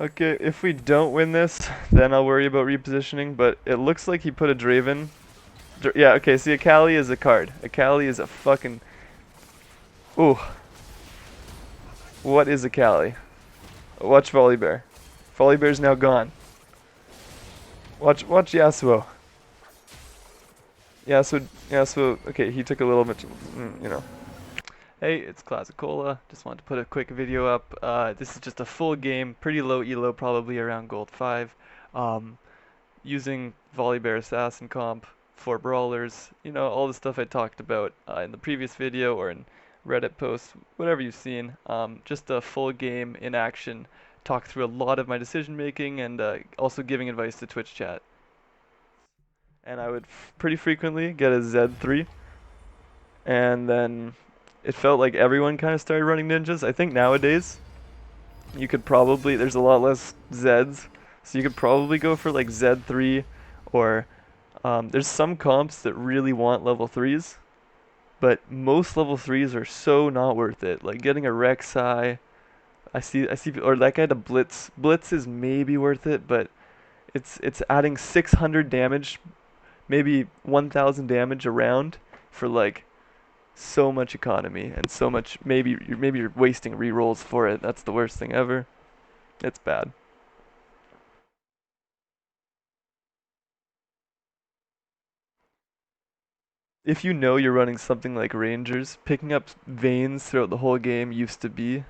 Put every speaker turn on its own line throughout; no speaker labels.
Okay, if we don't win this, then I'll worry about repositioning, but it looks like he put a Draven. Yeah, okay, see, Akali is a card. Akali is a fucking... Ooh, what is Akali? Watch BrawliBear. BrawliBear's now gone. Watch Yasuo. Yasuo, okay, he took a little bit, you know. Hey, it's Classic Cola. Just wanted to put a quick video up. This is just a full game, pretty low elo, probably around gold 5. Um, Using BrawliBear Assassin comp for brawlers, you know, all the stuff I talked about in the previous video or in Reddit posts, whatever you've seen. Just a full game in action, talk through a lot of my decision making and also giving advice to Twitch chat. And I would pretty frequently get a Z3, and then it felt like everyone kind of started running ninjas. I think nowadays you could probably, there's a lot less Zeds, so you could probably go for like Z3 or there's some comps that really want level 3s, but most level 3s are so not worth it. Like getting a Rek'Sai, I see, or that guy to Blitz. Blitz is maybe worth it, but it's adding 600 damage, maybe 1,000 damage around for like so much economy and so much. Maybe you're wasting rerolls for it. That's the worst thing ever. It's bad. If you know you're running something like Rangers, picking up Veins throughout the whole game used to be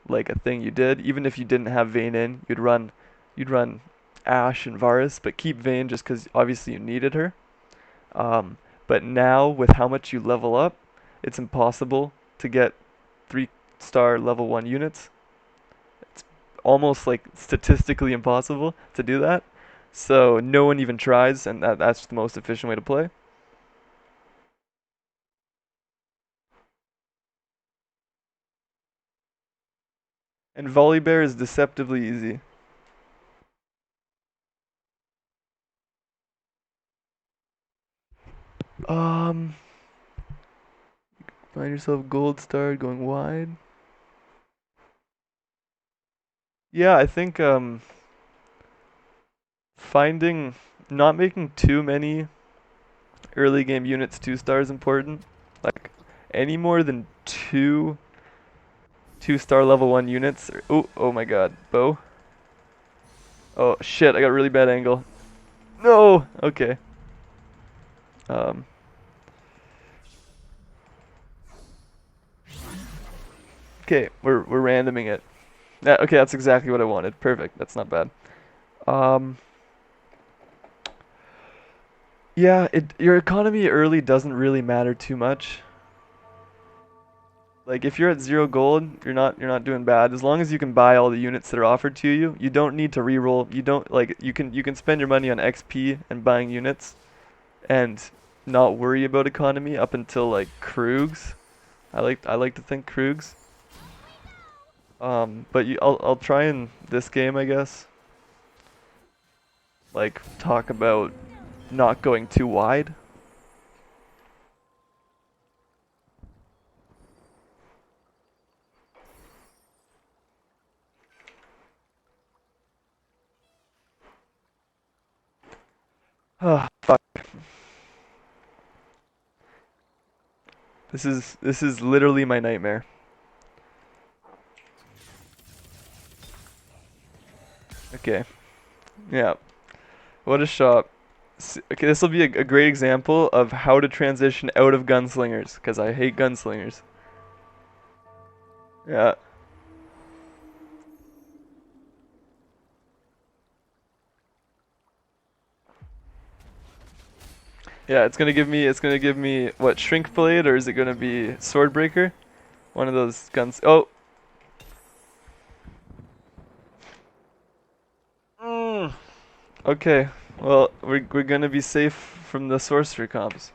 like a thing you did. Even if you didn't have Vayne in, you'd run Ashe and Varus, but keep Vayne just because obviously you needed her. But now with how much you level up, it's impossible to get 3-star level 1 units. It's almost like statistically impossible to do that. So no one even tries, and that's the most efficient way to play. And VoliBear is deceptively easy. Um, Find yourself gold star going wide. Yeah, I think finding not making too many early game units 2-star is important. Like any more than 2-star level 1 units. Oh my god, bow. Oh shit, I got a really bad angle. No. Okay. Um. Okay, we're randoming it. Okay, that's exactly what I wanted. Perfect. That's not bad. Um. Yeah, your economy early doesn't really matter too much. Like if you're at 0 gold, you're not doing bad. As long as you can buy all the units that are offered to you, you don't need to reroll. You don't like you can spend your money on XP and buying units and not worry about economy up until like Krugs. I like to think Krugs. But I'll try in this game, I guess. Like talk about not going too wide. Ah, fuck. This is literally my nightmare. Okay. Yeah. What a shot. Okay, this will be a great example of how to transition out of gunslingers, because I hate gunslingers. Yeah. Yeah, it's gonna give me what, shrink blade, or is it gonna be sword breaker? One of those guns. Oh. Mm. Okay. Well, we're gonna be safe from the sorcerer comps.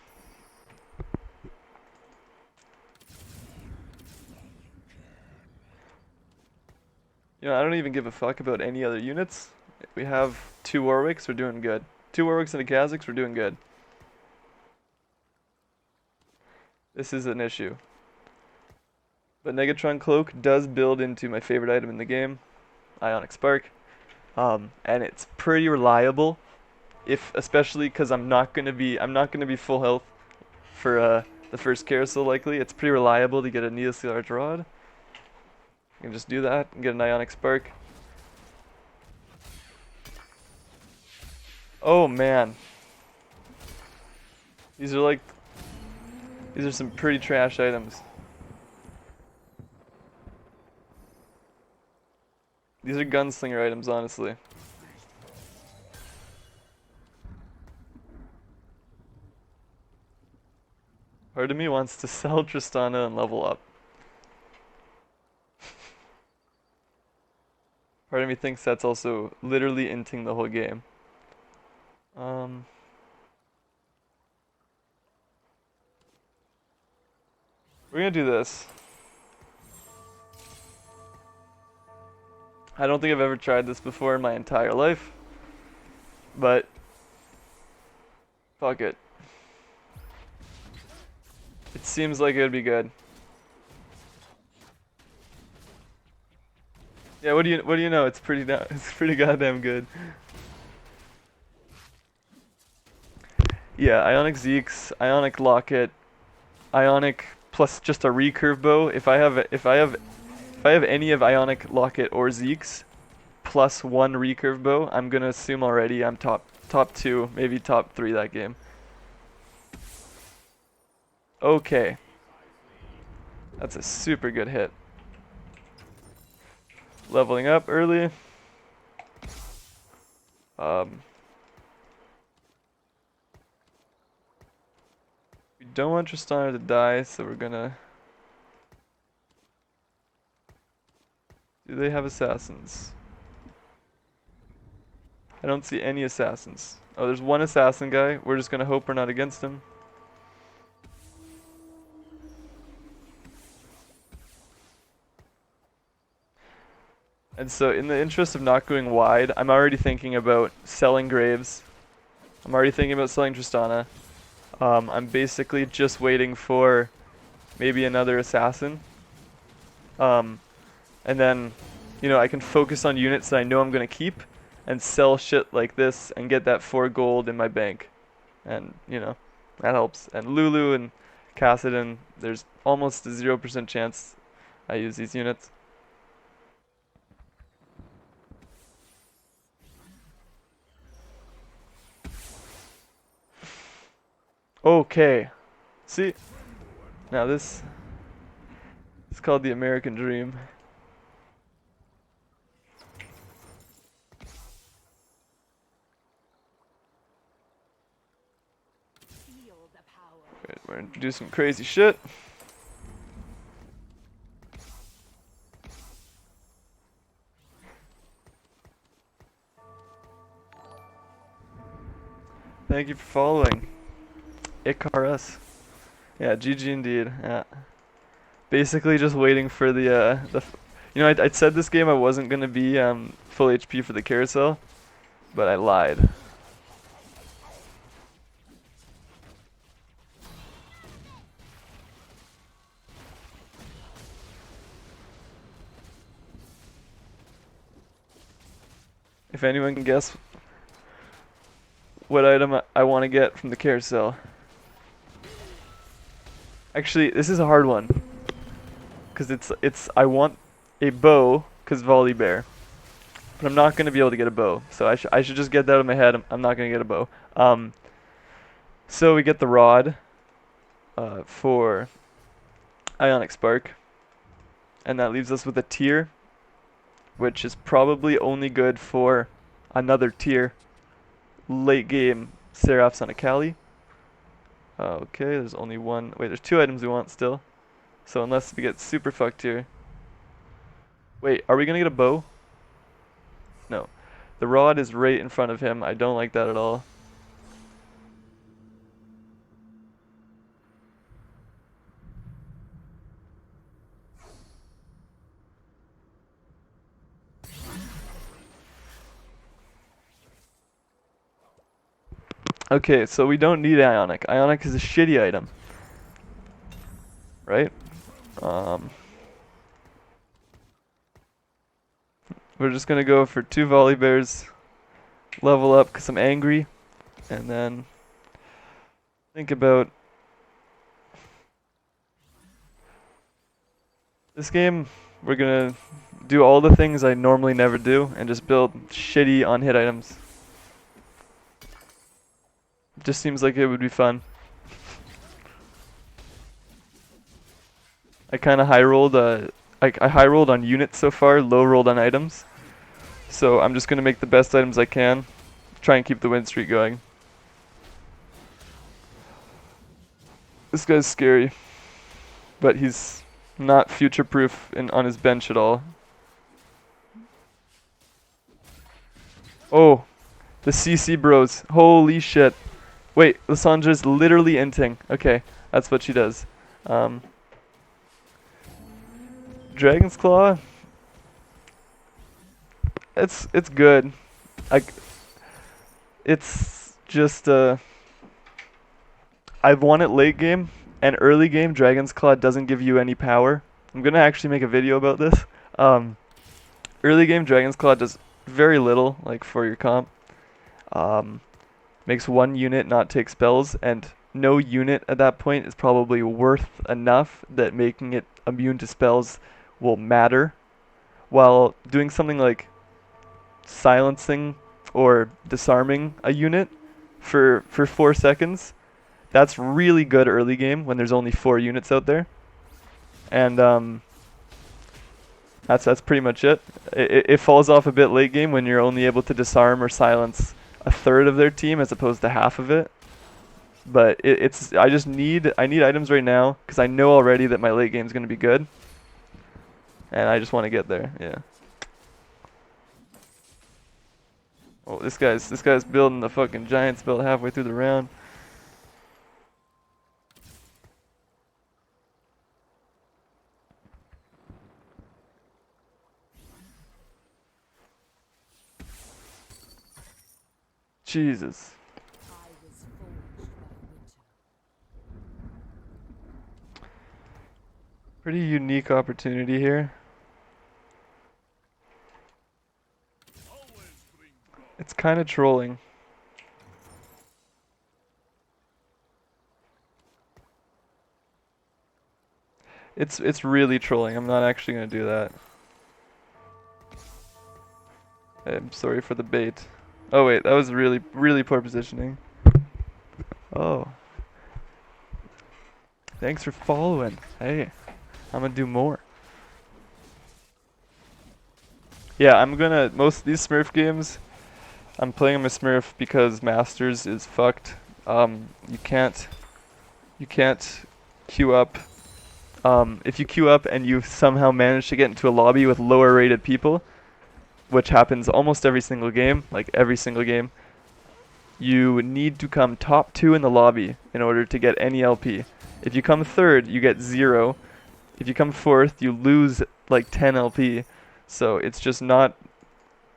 You know, I don't even give a fuck about any other units. We have 2 Warwicks, we're doing good. 2 Warwicks and a Kha'Zix, we're doing good. This is an issue. But Negatron Cloak does build into my favorite item in the game. Ionic Spark, and it's pretty reliable. Especially because I'm not gonna be full health for the first carousel likely. It's pretty reliable to get a needlessly large rod. You can just do that and get an Ionic Spark. Oh man, these are some pretty trash items. These are gunslinger items, honestly. Part of me wants to sell Tristana and level up. Part of me thinks that's also literally inting the whole game. We're gonna do this. I don't think I've ever tried this before in my entire life, but fuck it. It seems like it would be good. Yeah, what do you know? It's pretty goddamn good. Yeah, Ionic Zeeks, Ionic Locket, Ionic plus just a recurve bow. If I have any of Ionic Locket or Zeeks plus one recurve bow, I'm gonna assume already I'm top 2, maybe top 3 that game. Okay. That's a super good hit. Leveling up early. We don't want Tristana to die, so we're gonna... Do they have assassins? I don't see any assassins. Oh, there's one assassin guy. We're just gonna hope we're not against him. And so in the interest of not going wide, I'm already thinking about selling Graves. I'm already thinking about selling Tristana. I'm basically just waiting for maybe another assassin. And then, you know, I can focus on units that I know I'm going to keep and sell shit like this and get that 4 gold in my bank. And, you know, that helps. And Lulu and Cassidon, there's almost a 0% chance I use these units. Okay. See? Now this is called the American Dream. Right, we're gonna do some crazy shit. Thank you for following. Icarus. Yeah, GG indeed. Yeah. Basically just waiting for the you know, I'd said this game I wasn't gonna be full HP for the carousel, but I lied. If anyone can guess what item I want to get from the carousel. Actually, this is a hard one. Cause I want a bow, cause BrawliBear. But I'm not gonna be able to get a bow, so I should just get that out of my head. I'm not gonna get a bow. So we get the rod for Ionic Spark, and that leaves us with a tier, which is probably only good for another tier. Late game Seraphs on Akali. Okay, there's only one. Wait, there's 2 items we want still. So unless we get super fucked here. Wait, are we gonna get a bow? No. The rod is right in front of him. I don't like that at all. Okay, so we don't need Ionic. Ionic is a shitty item. Right? we're just gonna go for 2 BrawliBears, level up because I'm angry, and then think about this game. We're gonna do all the things I normally never do and just build shitty on-hit items. Just seems like it would be fun. I kind of high-rolled. I high-rolled on units so far, low-rolled on items. So I'm just gonna make the best items I can, try and keep the win streak going. This guy's scary, but he's not future-proof on his bench at all. Oh, the CC bros. Holy shit. Wait, Lissandra's literally inting. Okay, that's what she does. Dragon's Claw. It's good. It's just I've won it late game, and early game Dragon's Claw doesn't give you any power. I'm gonna actually make a video about this. Early game Dragon's Claw does very little, like for your comp. Makes 1 unit not take spells, and no unit at that point is probably worth enough that making it immune to spells will matter. While doing something like silencing or disarming a unit for 4 seconds, that's really good early game when there's only 4 units out there. And that's pretty much it. It falls off a bit late game when you're only able to disarm or silence a third of their team as opposed to half of it. But I need items right now because I know already that my late game is going to be good, and I just want to get there. Yeah. Oh, this guy's building the fucking giant spell halfway through the round. Jesus. Pretty unique opportunity here. It's kind of trolling. It's really trolling. I'm not actually gonna do that. I'm sorry for the bait. Oh wait, that was really poor positioning. Oh. Thanks for following. Hey, I'm gonna do more. Yeah, I'm gonna, most of these Smurf games, I'm playing them a Smurf because Masters is fucked. You can't queue up. If you queue up and you somehow manage to get into a lobby with lower rated people, which happens almost every single game, like every single game, you need to come top 2 in the lobby in order to get any LP. If you come 3rd, you get 0. If you come 4th, you lose like 10 LP. So it's just not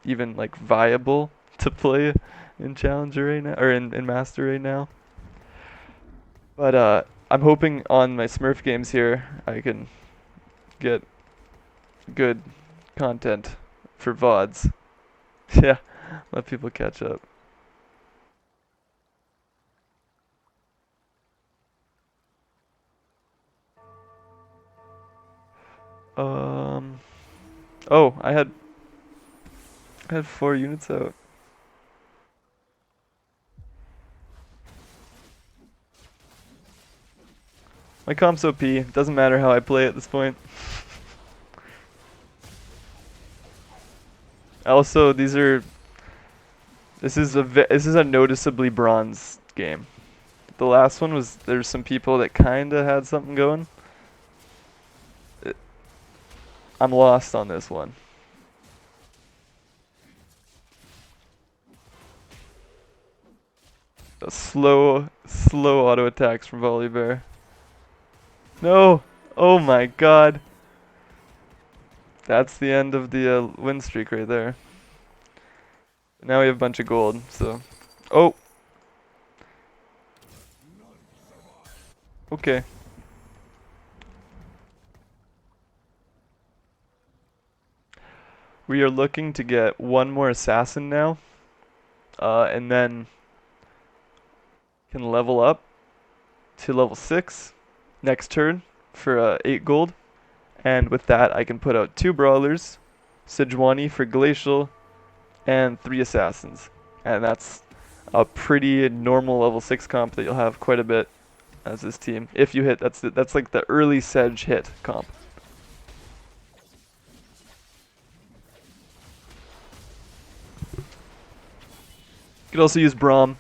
even like viable to play in Challenger right now, or in Master right now. But I'm hoping on my Smurf games here I can get good content for VODs. Yeah, let people catch up. Oh, I had 4 units out. My comp's OP. Doesn't matter how I play at this point. Also, this is a noticeably bronze game. The last one was, there's some people that kinda had something going. I'm lost on this one. A slow auto attacks from BrawliBear. No! Oh my god. That's the end of the win streak right there. Now we have a bunch of gold, so. Oh! Okay. We are looking to get one more assassin now, and then can level up to level 6 next turn for 8 gold. And with that, I can put out 2 brawlers, Sejuani for glacial, and 3 assassins. And that's a pretty normal level 6 comp that you'll have quite a bit as this team. If you hit, that's like the early Sedge hit comp. You could also use Braum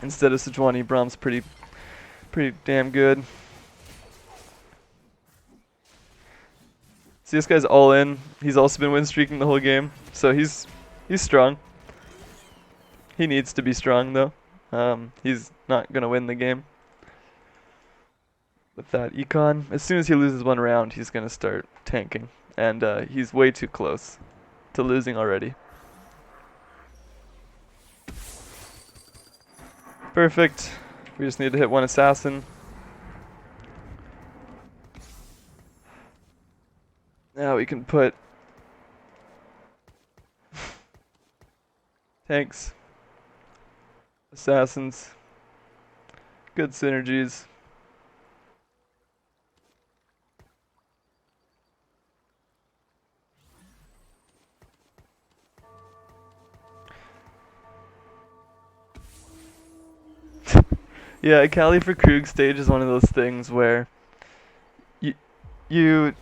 instead of Sejuani. Braum's pretty damn good. See, this guy's all in. He's also been win streaking the whole game, so he's strong. He needs to be strong though. He's not gonna win the game with that econ. As soon as he loses one round, he's gonna start tanking, and he's way too close to losing already. Perfect. We just need to hit one assassin. Now we can put tanks, assassins, good synergies. Yeah, Akali for Krug stage is one of those things where you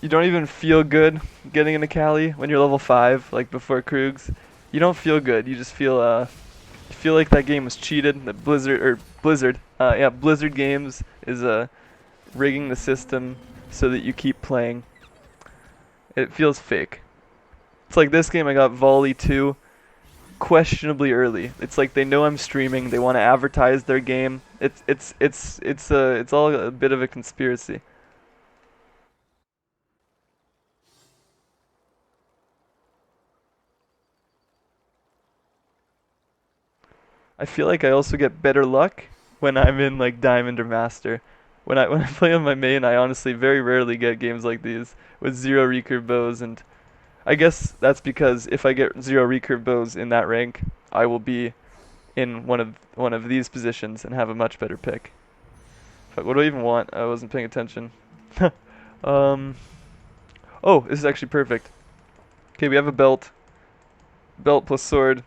don't even feel good getting an Akali when you're level 5, like before Krug's. You don't feel good. You just feel like that game was cheated. That Blizzard Games is rigging the system so that you keep playing. It feels fake. It's like this game I got Voli 2 questionably early. It's like they know I'm streaming. They want to advertise their game. It's all a bit of a conspiracy. I feel like I also get better luck when I'm in like Diamond or Master. When I play on my main, I honestly very rarely get games like these with 0 recurve bows, and I guess that's because if I get 0 recurve bows in that rank, I will be in one of these positions and have a much better pick. But what do I even want? I wasn't paying attention. Oh, this is actually perfect. Okay, we have a belt. Belt plus sword.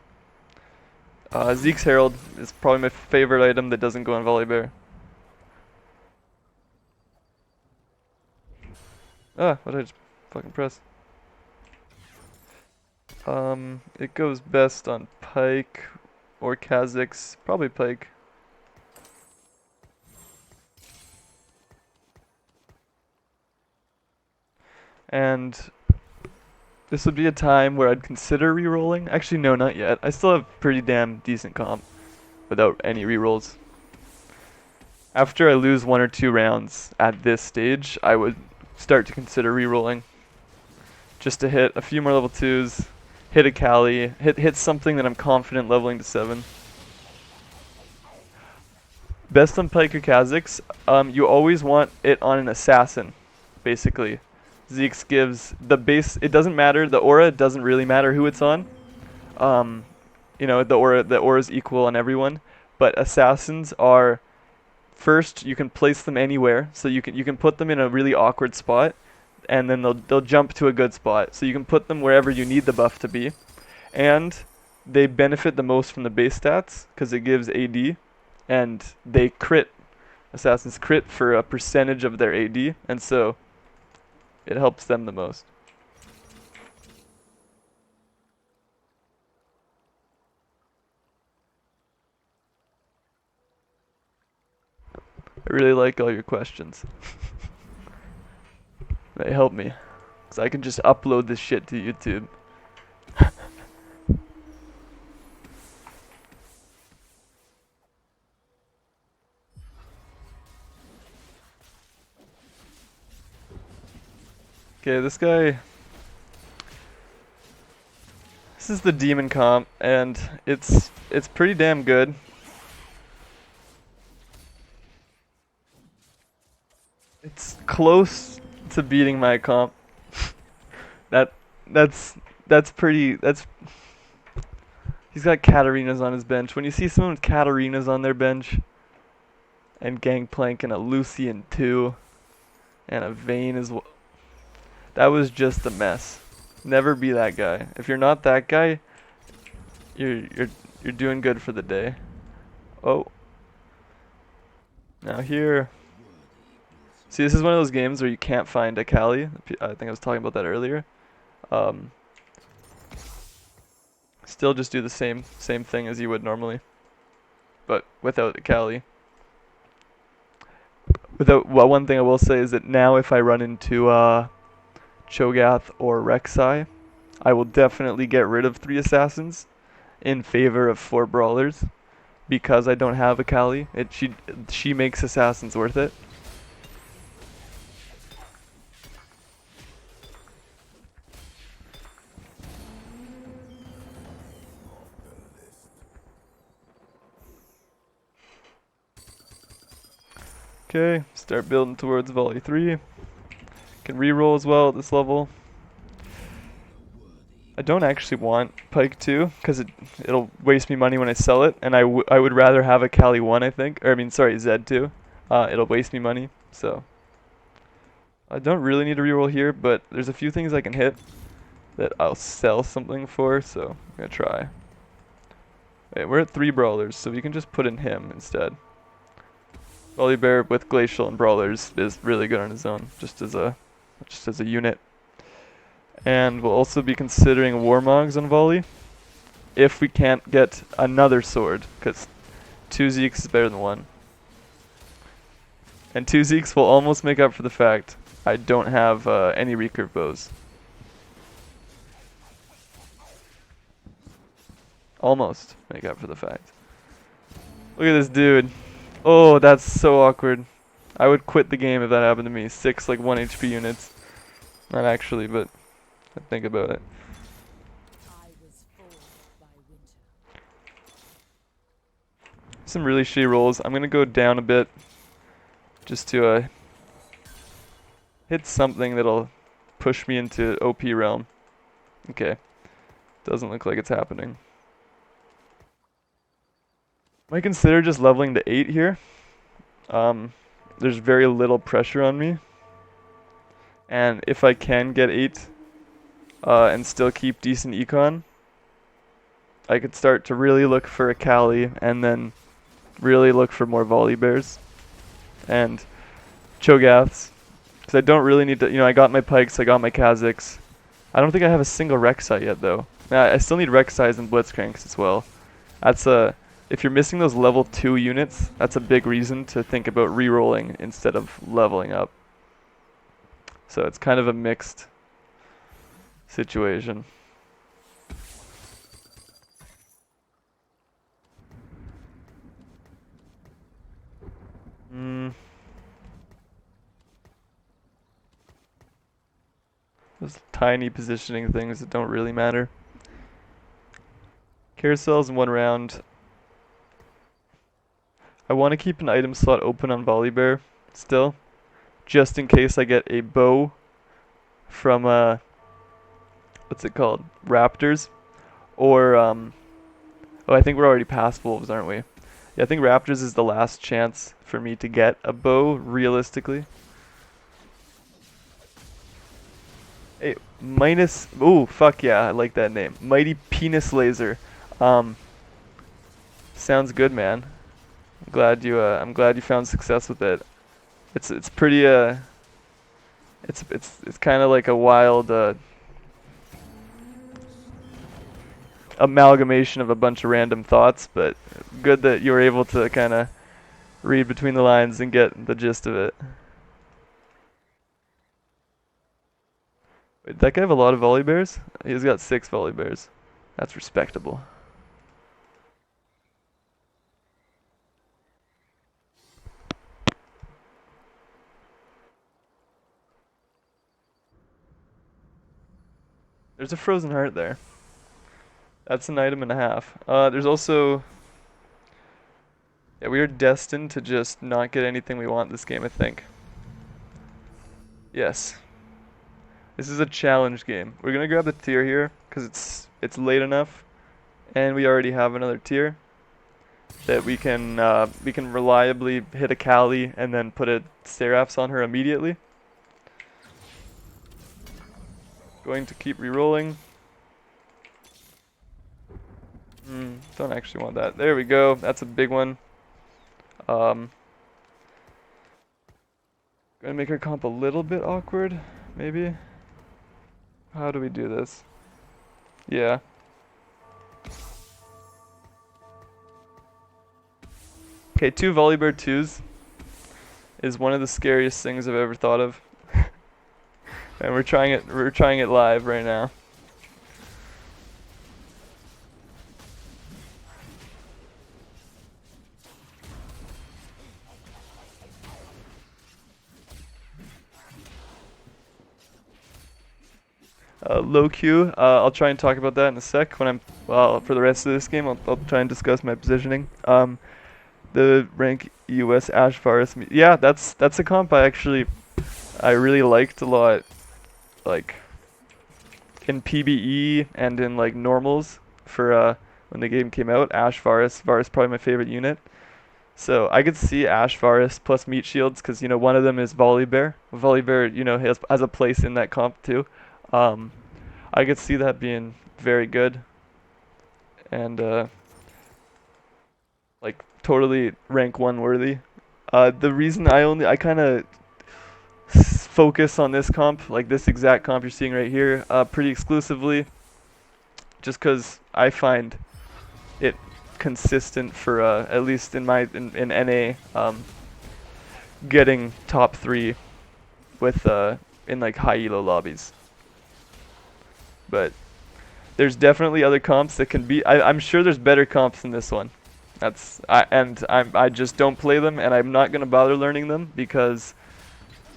Zeke's Herald is probably my favorite item that doesn't go on BrawliBear. Ah, what did I just fucking press? It goes best on Pyke or Kha'Zix, probably Pyke. And this would be a time where I'd consider rerolling. Actually, no, not yet. I still have pretty damn decent comp without any rerolls. After I lose 1 or 2 rounds at this stage, I would start to consider rerolling. Just to hit a few more level 2s, hit Akali, hit something that I'm confident leveling to 7. Best on Pyke or Kha'Zix, you always want it on an assassin, basically. Zeke's gives the base, it doesn't matter, the aura doesn't really matter who it's on. You know, the aura is equal on everyone, but assassins are, first you can place them anywhere, so you can put them in a really awkward spot, and then they'll jump to a good spot. So you can put them wherever you need the buff to be, and they benefit the most from the base stats because it gives AD, and they crit. Assassins crit for a percentage of their AD, and so it helps them the most. I really like all your questions. They help me, because I can just upload this shit to YouTube. Okay, this guy... This is the demon comp, and it's pretty damn good. It's close to beating my comp. that's pretty. He's got Katarinas on his bench. When you see someone with Katarinas on their bench, and Gangplank and a Lucian too, and a Vayne as well, that was just a mess. Never be that guy. If you're not that guy, you're doing good for the day. Oh, now here. See, this is one of those games where you can't find Akali. I think I was talking about that earlier. Still just do the same thing as you would normally, but without Akali. Well, one thing I will say is that now if I run into Cho'Gath or Rek'Sai, I will definitely get rid of 3 assassins in favor of 4 brawlers because I don't have Akali. She makes assassins worth it. Okay, start building towards Voli 3. Can reroll as well at this level. I don't actually want Pyke 2 because it'll waste me money when I sell it, and I would rather have a Akali 1, I think. Or I mean, sorry, Zed 2. It'll waste me money, so I don't really need to reroll here, but there's a few things I can hit that I'll sell something for, so I'm gonna try. Wait, we're at 3 brawlers, so we can just put in him instead. BrawliBear with Glacial and Brawlers is really good on his own, just as a unit. And we'll also be considering Warmogs on Voli if we can't get another sword, because 2 Zeeks is better than 1. And 2 Zeeks will almost make up for the fact I don't have any recurve bows. Almost make up for the fact. Look at this dude. Oh, that's so awkward. I would quit the game if that happened to me. 6 like 1 HP units. Not actually, but I think about it. Some really shitty rolls. I'm gonna go down a bit just to hit something that'll push me into OP realm. Okay. Doesn't look like it's happening. Might consider just leveling to 8 here. There's very little pressure on me. And if I can get 8 and still keep decent econ, I could start to really look for Akali and then really look for more BrawliBears and Cho'Gaths. Because I don't really need to, I got my Pykes, I got my Khaziks. I don't think I have a single Rek'Sai yet though. I still need Rek'Sais and Blitzcranks as well. If you're missing those level 2 units, that's a big reason to think about rerolling instead of leveling up. So it's kind of a mixed situation. Those tiny positioning things that don't really matter. Carousels in 1 round. I want to keep an item slot open on BrawliBear still, just in case I get a bow from what's it called? Raptors, or oh, I think we're already past wolves, aren't we? Yeah, I think Raptors is the last chance for me to get a bow realistically. Hey, minus. Ooh, fuck yeah, I like that name. Mighty Penis Laser. Sounds good, man. I'm glad you found success with it. It's pretty it's kind of like a wild amalgamation of a bunch of random thoughts, but good that you were able to kind of read between the lines and get the gist of it. Wait, that guy have a lot of BrawliBears? He's got 6 BrawliBears. That's respectable. There's a frozen heart there. That's an item and a half. There's also... Yeah, we are destined to just not get anything we want this game, I think. Yes. This is a challenge game. We're gonna grab the tier here because it's late enough, and we already have another tier that we can reliably hit Akali and then put a Seraphs on her immediately. Going to keep re-rolling. Don't actually want that. There we go. That's a big one. Gonna make our comp a little bit awkward, maybe. How do we do this? Yeah. Okay, 2 VoliBear 2s is one of the scariest things I've ever thought of. And we're trying it live right now. Low Q, I'll try and talk about that in a sec when for the rest of this game, I'll try and discuss my positioning. The rank US Ash Forest, yeah, that's a comp I really liked a lot, like, in PBE and in, like, normals for, when the game came out. Ash Forest probably my favorite unit. So I could see Ash Forest plus Meat Shields, because, you know, one of them is BrawliBear. BrawliBear, you know, has a place in that comp too. I could see that being very good and like totally rank 1 worthy. The reason I kind of focus on this comp, like this exact comp you're seeing right here, pretty exclusively, just because I find it consistent for at least in NA, getting top 3 with in like high elo lobbies. But there's definitely other comps that can be. I'm sure there's better comps than this one. I just don't play them, and I'm not gonna bother learning them because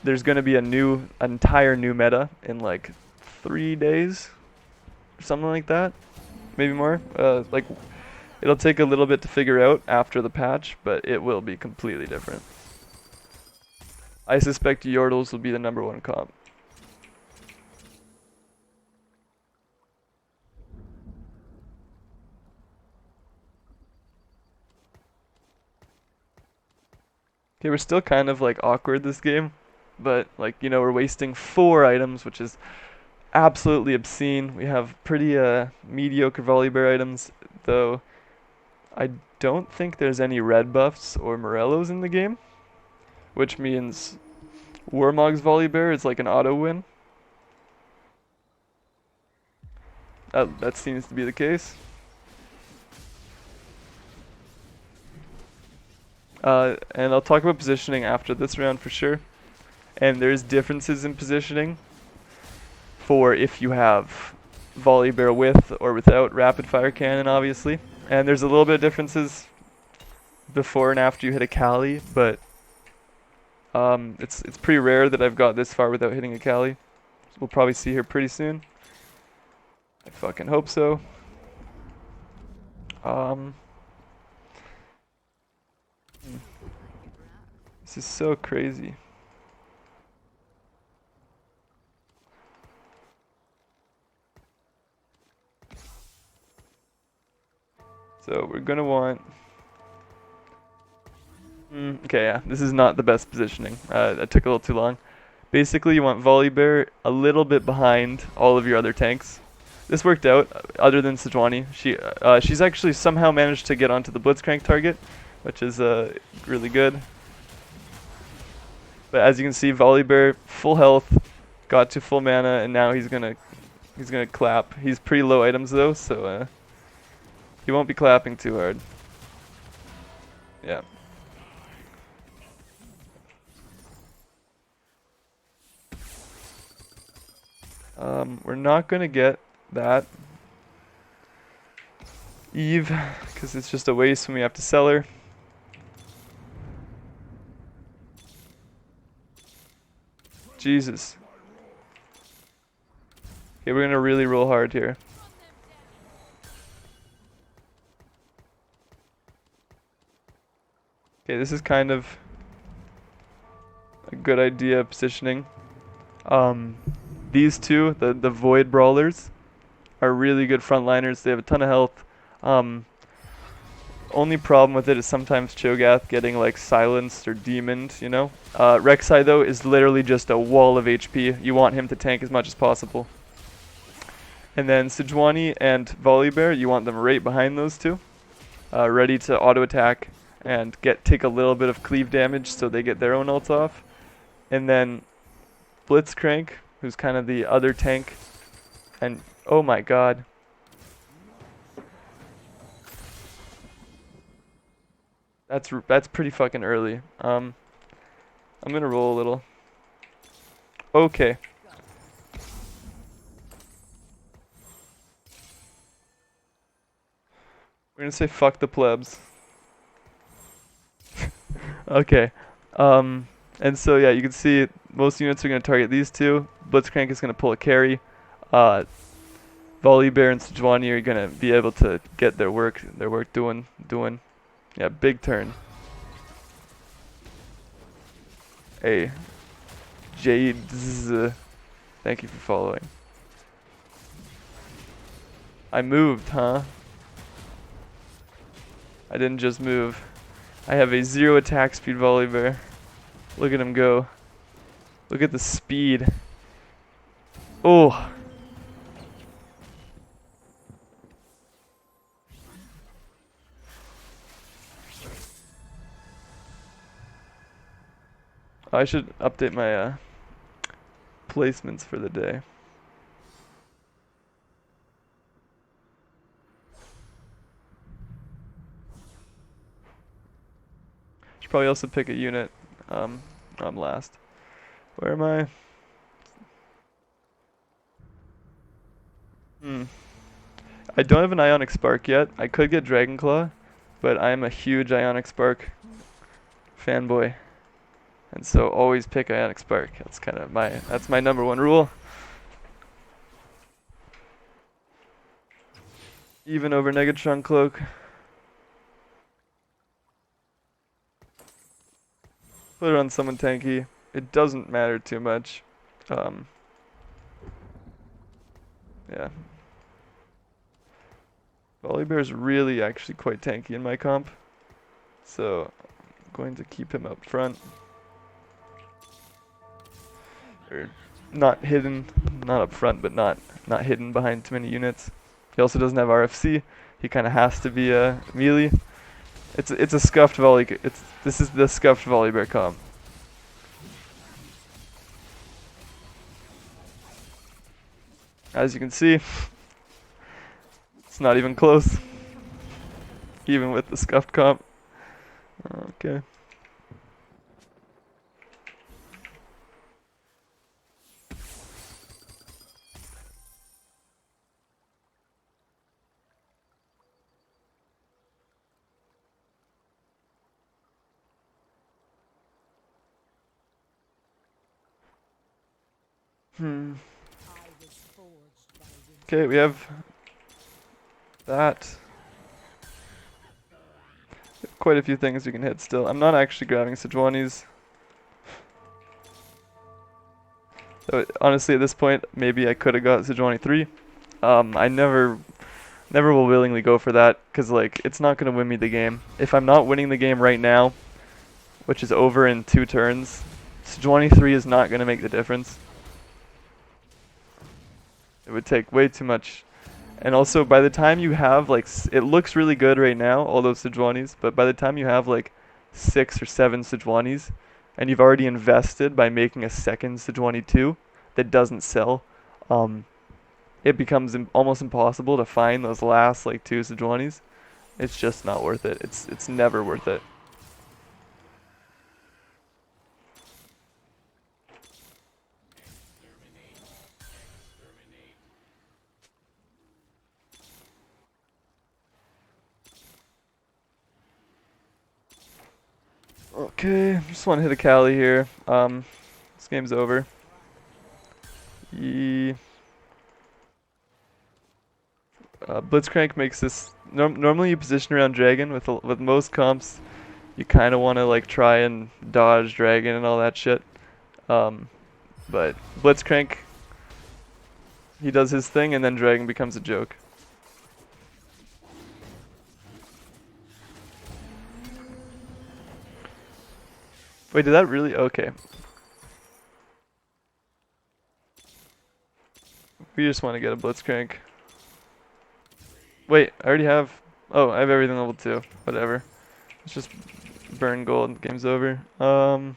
there's gonna be an entire new meta in like 3 days, or something like that, maybe more. Like it'll take a little bit to figure out after the patch, but it will be completely different. I suspect Yordles will be the #1 comp. Okay, we're still kind of like awkward this game, but like, you know, we're wasting 4 items, which is absolutely obscene. We have pretty mediocre VoliBear items, though I don't think there's any red buffs or Morellos in the game, which means Warmog's VoliBear is like an auto win. That seems to be the case. And I'll talk about positioning after this round for sure. And there's differences in positioning for if you have VoliBear with or without rapid fire cannon, obviously. And there's a little bit of differences before and after you hit Akali, but it's pretty rare that I've got this far without hitting Akali. We'll probably see her pretty soon. I fucking hope so. This is so crazy. So we're gonna want... okay, yeah, this is not the best positioning. That took a little too long. Basically, you want VoliBear a little bit behind all of your other tanks. This worked out, other than Sejuani. She's actually somehow managed to get onto the Blitzcrank target, which is really good. But as you can see, VoliBear, full health, got to full mana, and now he's gonna clap. He's pretty low items though, so he won't be clapping too hard. Yeah. We're not gonna get that Eve, because it's just a waste when we have to sell her. Jesus. Okay, we're gonna really roll hard here. Okay, this is kind of a good idea positioning. These two, the Void Brawlers, are really good frontliners. They have a ton of health. Only problem with it is sometimes Cho'Gath getting like silenced or demoned, you know? Rek'Sai though is literally just a wall of HP. You want him to tank as much as possible. And then Sejuani and BrawliBear, you want them right behind those two. Ready to auto attack and take a little bit of cleave damage so they get their own ult off. And then Blitzcrank, who's kind of the other tank. And oh my god. That's pretty fucking early. I'm gonna roll a little. Okay. We're gonna say fuck the plebs. Okay. And so yeah, you can see most units are gonna target these two. Blitzcrank is gonna pull a carry. BrawliBear and Sejuani are gonna be able to get their work doing. Yeah, big turn. Hey, Jades, thank you for following. I moved, huh? I didn't just move. I have a 0 attack speed BrawliBear. Look at him go. Look at the speed. Oh. I should update my placements for the day. Should probably also pick a unit. I'm last. Where am I? I don't have an Ionic Spark yet. I could get Dragonclaw, but I'm a huge Ionic Spark fanboy. And so always pick Ionic Spark. That's kind of that's my #1 rule. Even over Negatron Cloak. Put it on someone tanky. It doesn't matter too much. Yeah. BrawliBear is really actually quite tanky in my comp. So I'm going to keep him up front. Or not hidden, not up front, but not hidden behind too many units. He also doesn't have RFC. He kind of has to be a melee. It's a scuffed volley. This is the scuffed BrawliBear comp. As you can see, it's not even close, even with the scuffed comp. Okay. Okay, we have that. Quite a few things we can hit still. I'm not actually grabbing Sejuani's. So honestly, at this point, maybe I could have got Sejuani 3. I never will willingly go for that, because like it's not gonna win me the game. If I'm not winning the game right now, which is over in 2 turns, Sejuani 3 is not gonna make the difference. It would take way too much. And also, by the time you have, like, it looks really good right now, all those Sejuanis, but by the time you have, like, 6 or 7 Sejuanis, and you've already invested by making a second Sejuani 2 that doesn't sell, it becomes almost impossible to find those last, like, 2 Sejuanis. It's just not worth it. It's never worth it. Okay, just want to hit Akali here. This game's over. Blitzcrank makes this. Normally, you position around Dragon with most comps. You kind of want to like try and dodge Dragon and all that shit. But Blitzcrank He does his thing, and then Dragon becomes a joke. Wait, did that really? Okay. We just want to get a Blitzcrank. Wait, I already have... Oh, I have everything level 2. Whatever. Let's just burn gold. Game's over. Throw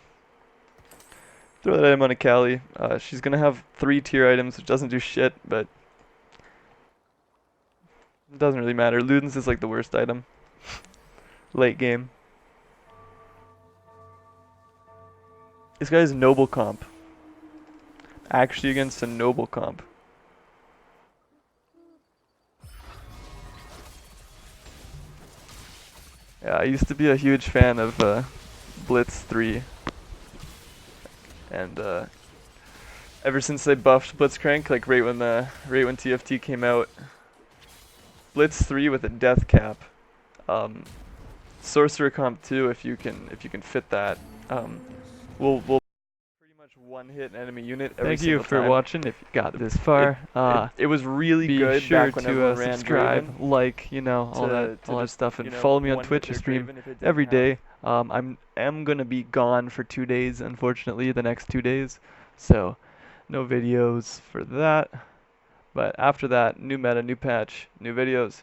that item on Akali. She's gonna have 3 tier items, which doesn't do shit, but... It doesn't really matter. Luden's is like the worst item. Late game. This guy's noble comp. Actually against a noble comp. Yeah, I used to be a huge fan of Blitz 3. And ever since they buffed Blitzcrank, like right when TFT came out, Blitz 3 with a death cap. Sorcerer comp 2 if you can fit that. Will pretty much one hit an enemy unit every single time. Thank you for watching. If you got this far, it was really good. Be sure to subscribe, like, you know, all that stuff, and follow me on Twitch. I stream every day. I'm gonna be gone for 2 days, unfortunately, the next 2 days, so no videos for that. But after that, new meta, new patch, new videos.